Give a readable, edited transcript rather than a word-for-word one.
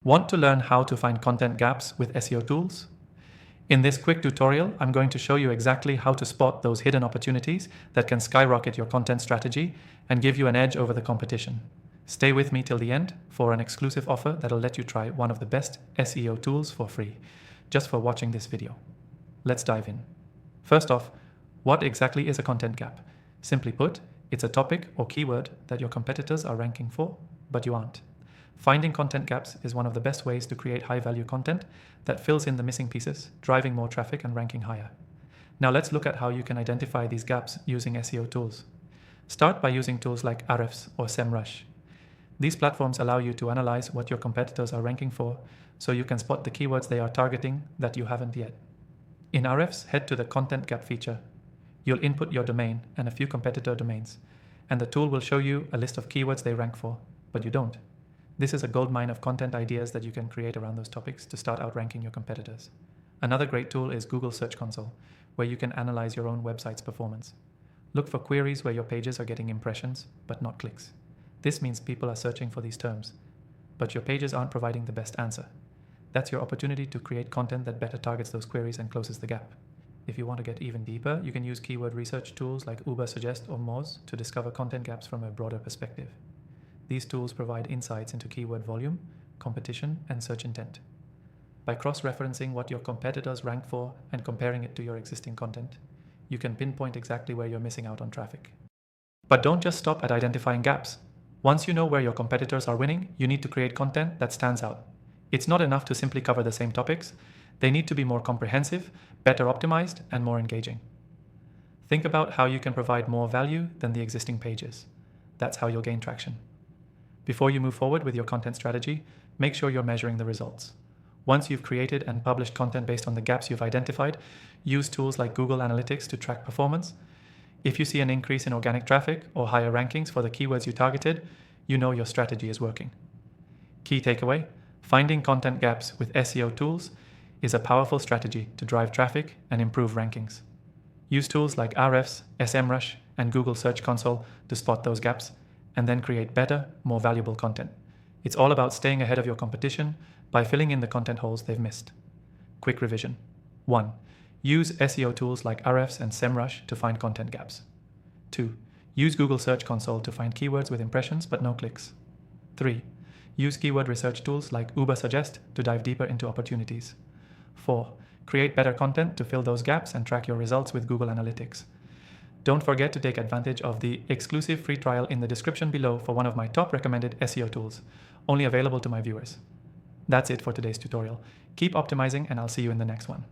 Want to learn how to find content gaps with SEO tools? In this quick tutorial, I'm going to show you exactly how to spot those hidden opportunities that can skyrocket your content strategy and give you an edge over the competition. Stay with me till the end for an exclusive offer that'll let you try one of the best SEO tools for free, just for watching this video. Let's dive in. First off, what exactly is a content gap? Simply put, it's a topic or keyword that your competitors are ranking for, but you aren't. Finding content gaps is one of the best ways to create high-value content that fills in the missing pieces, driving more traffic and ranking higher. Now let's look at how you can identify these gaps using SEO tools. Start by using tools like Ahrefs or SEMrush. These platforms allow you to analyze what your competitors are ranking for, so you can spot the keywords they are targeting that you haven't yet. In Ahrefs, head to the Content Gap feature. You'll input your domain and a few competitor domains, and the tool will show you a list of keywords they rank for, but you don't. This is a goldmine of content ideas that you can create around those topics to start outranking your competitors. Another great tool is Google Search Console, where you can analyze your own website's performance. Look for queries where your pages are getting impressions, but not clicks. This means people are searching for these terms, but your pages aren't providing the best answer. That's your opportunity to create content that better targets those queries and closes the gap. If you want to get even deeper, you can use keyword research tools like Ubersuggest or Moz to discover content gaps from a broader perspective. These tools provide insights into keyword volume, competition, and search intent. By cross-referencing what your competitors rank for and comparing it to your existing content, you can pinpoint exactly where you're missing out on traffic. But don't just stop at identifying gaps. Once you know where your competitors are winning, you need to create content that stands out. It's not enough to simply cover the same topics. They need to be more comprehensive, better optimized, and more engaging. Think about how you can provide more value than the existing pages. That's how you'll gain traction. Before you move forward with your content strategy, make sure you're measuring the results. Once you've created and published content based on the gaps you've identified, use tools like Google Analytics to track performance. If you see an increase in organic traffic or higher rankings for the keywords you targeted, you know your strategy is working. Key takeaway: finding content gaps with SEO tools is a powerful strategy to drive traffic and improve rankings. Use tools like Ahrefs, SEMrush, and Google Search Console to spot those gaps, and then create better, more valuable content. It's all about staying ahead of your competition by filling in the content holes they've missed. Quick revision. 1. Use SEO tools like Ahrefs and SEMrush to find content gaps. 2. Use Google Search Console to find keywords with impressions but no clicks. 3. Use keyword research tools like Ubersuggest to dive deeper into opportunities. 4. Create better content to fill those gaps and track your results with Google Analytics. Don't forget to take advantage of the exclusive free trial in the description below for one of my top recommended SEO tools, only available to my viewers. That's it for today's tutorial. Keep optimizing, and I'll see you in the next one.